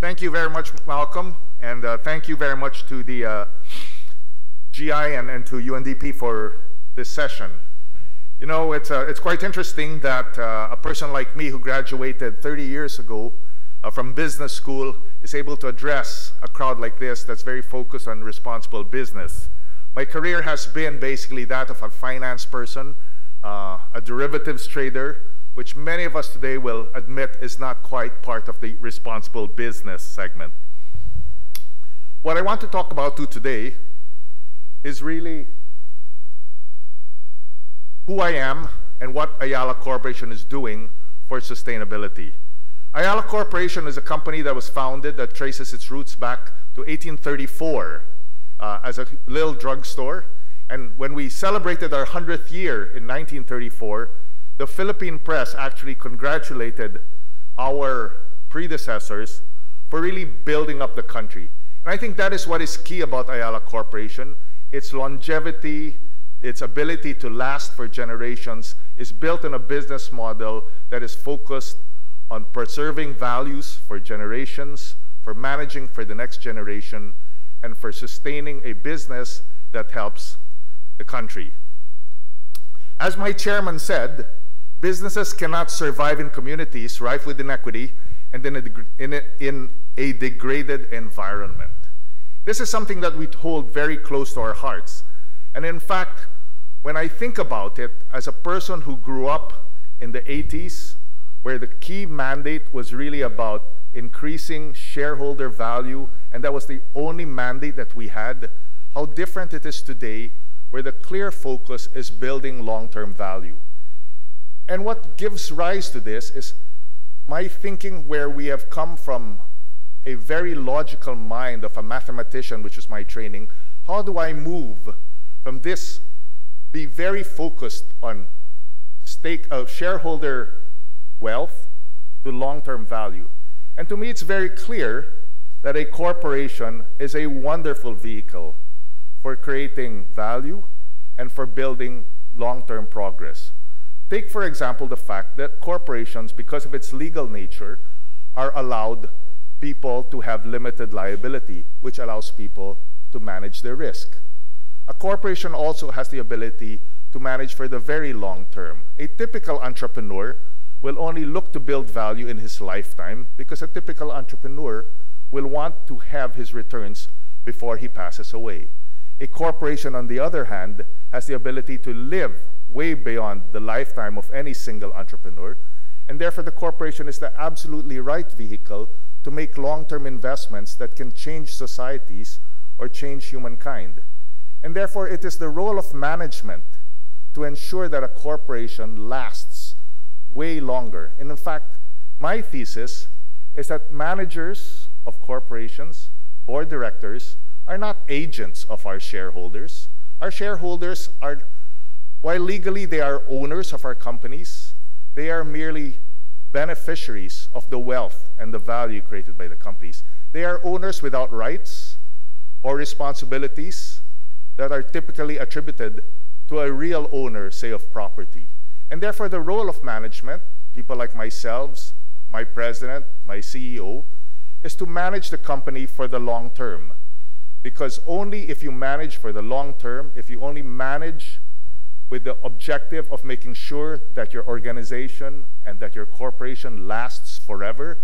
Thank you very much, Malcolm, and thank you very much to the GI and to UNDP for this session. You know, it's quite interesting that a person like me who graduated 30 years ago from business school is able to address a crowd like this that's very focused on responsible business. My career has been basically that of a finance person, a derivatives trader, which many of us today will admit is not quite part of the responsible business segment. What I want to talk about today is really who I am and what Ayala Corporation is doing for sustainability. Ayala Corporation is a company that was founded that traces its roots back to 1834 as a little drugstore. And when we celebrated our 100th year in 1934, the Philippine press actually congratulated our predecessors for really building up the country. And I think that is what is key about Ayala Corporation. Its longevity, its ability to last for generations is built on a business model that is focused on preserving values for generations, for managing for the next generation, and for sustaining a business that helps the country. As my chairman said, businesses cannot survive in communities rife with inequity and in a degraded environment. This is something that we hold very close to our hearts. And in fact, when I think about it, as a person who grew up in the 80s, where the key mandate was really about increasing shareholder value, and that was the only mandate that we had, how different it is today, where the clear focus is building long-term value. And what gives rise to this is my thinking, where we have come from a very logical mind of a mathematician, which is my training. How do I move from this, be very focused on shareholder wealth to long-term value? And to me, it's very clear that a corporation is a wonderful vehicle for creating value and for building long-term progress. Take, for example, the fact that corporations, because of its legal nature, are allowed people to have limited liability, which allows people to manage their risk. A corporation also has the ability to manage for the very long term. A typical entrepreneur will only look to build value in his lifetime because a typical entrepreneur will want to have his returns before he passes away. A corporation, on the other hand, has the ability to live way beyond the lifetime of any single entrepreneur, and therefore the corporation is the absolutely right vehicle to make long-term investments that can change societies or change humankind. And therefore it is the role of management to ensure that a corporation lasts way longer. And in fact, my thesis is that managers of corporations, board directors, are not agents of our shareholders. Our shareholders are, while legally they are owners of our companies, they are merely beneficiaries of the wealth and the value created by the companies. They are owners without rights or responsibilities that are typically attributed to a real owner, say, of property. And therefore the role of management, people like myself, my president, my CEO, is to manage the company for the long term. Because only if you manage for the long term, if you only manage with the objective of making sure that your organization and that your corporation lasts forever,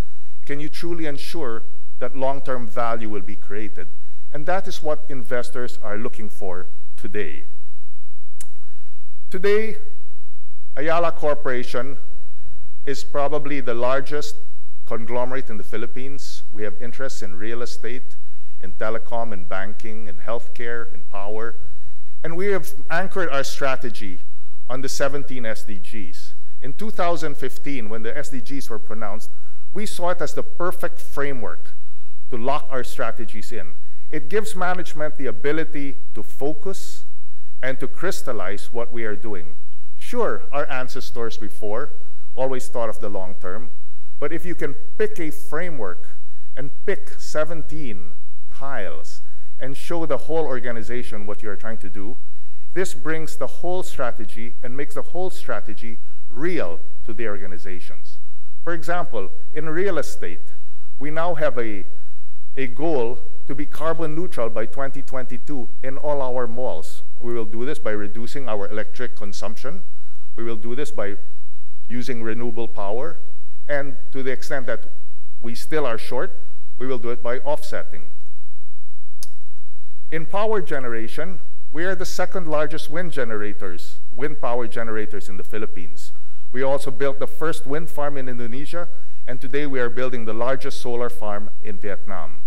can you truly ensure that long-term value will be created. And that is what investors are looking for today. Today, Ayala Corporation is probably the largest conglomerate in the Philippines. We have interests in real estate, in telecom, in banking, in healthcare, in power. And we have anchored our strategy on the 17 SDGs. In 2015, when the SDGs were pronounced, we saw it as the perfect framework to lock our strategies in. It gives management the ability to focus and to crystallize what we are doing. Sure, our ancestors before always thought of the long term, but if you can pick a framework and pick 17 tiles and show the whole organization what you're trying to do, this brings the whole strategy and makes the whole strategy real to the organizations. For example, in real estate, we now have a goal to be carbon neutral by 2022 in all our malls. We will do this by reducing our electric consumption. We will do this by using renewable power. And to the extent that we still are short, we will do it by offsetting. In power generation, we are the second largest wind power generators in the Philippines. We also built the first wind farm in Indonesia, and today we are building the largest solar farm in Vietnam.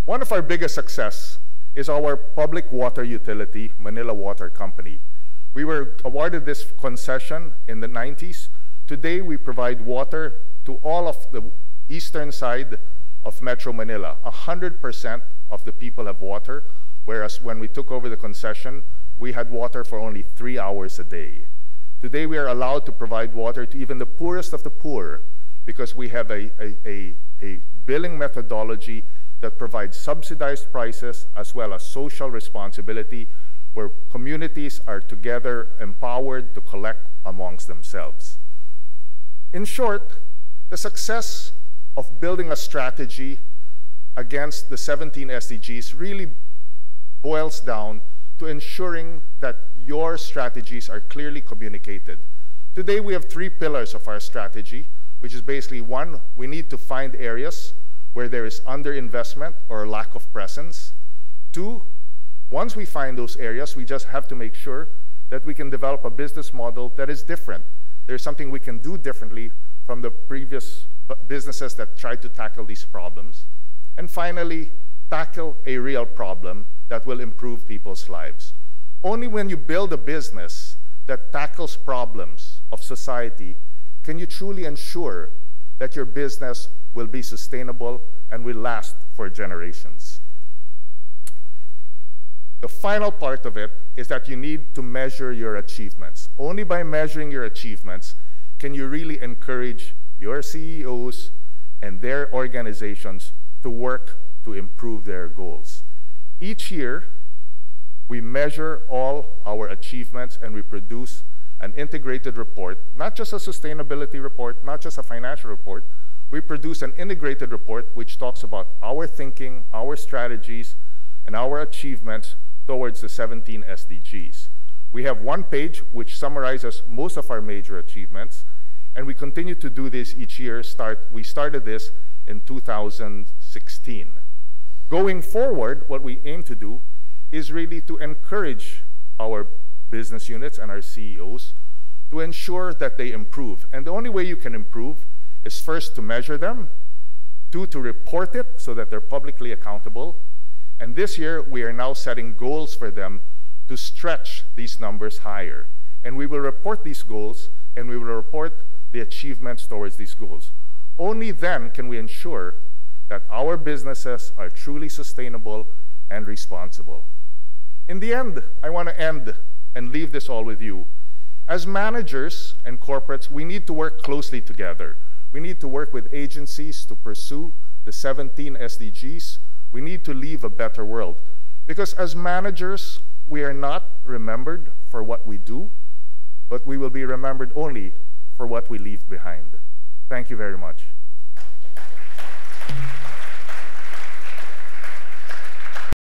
One of our biggest success is our public water utility, Manila Water Company. We were awarded this concession in the 90s. Today, we provide water to all of the eastern side of Metro Manila. 100% of the people have water, whereas when we took over the concession, we had water for only 3 hours a day. Today, we are allowed to provide water to even the poorest of the poor because we have a billing methodology that provides subsidized prices as well as social responsibility, where communities are together empowered to collect amongst themselves. In short, the success of building a strategy against the 17 SDGs really boils down to ensuring that your strategies are clearly communicated. Today, we have 3 pillars of our strategy, which is basically 1, we need to find areas where there is underinvestment or lack of presence. 2, once we find those areas, we just have to make sure that we can develop a business model that is different. There's something we can do differently from the previous businesses that tried to tackle these problems. And finally, tackle a real problem that will improve people's lives. Only when you build a business that tackles problems of society can you truly ensure that your business will be sustainable and will last for generations. The final part of it is that you need to measure your achievements. Only by measuring your achievements can you really encourage your CEOs and their organizations to work to improve their goals. Each year, we measure all our achievements and we produce an integrated report, not just a sustainability report, not just a financial report. We produce an integrated report which talks about our thinking, our strategies, and our achievements towards the 17 SDGs. We have 1 page which summarizes most of our major achievements, and we continue to do this each year. We started this in 2016. Going forward, what we aim to do is really to encourage our business units and our CEOs to ensure that they improve. And the only way you can improve is first to measure them, 2, to report it so that they're publicly accountable. And this year, we are now setting goals for them to stretch these numbers higher. And we will report these goals, and we will report the achievements towards these goals. Only then can we ensure that our businesses are truly sustainable and responsible. In the end, I want to end and leave this all with you. As managers and corporates, we need to work closely together. We need to work with agencies to pursue the 17 SDGs. We need to leave a better world. Because as managers, we are not remembered for what we do, but we will be remembered only for what we leave behind. Thank you very much.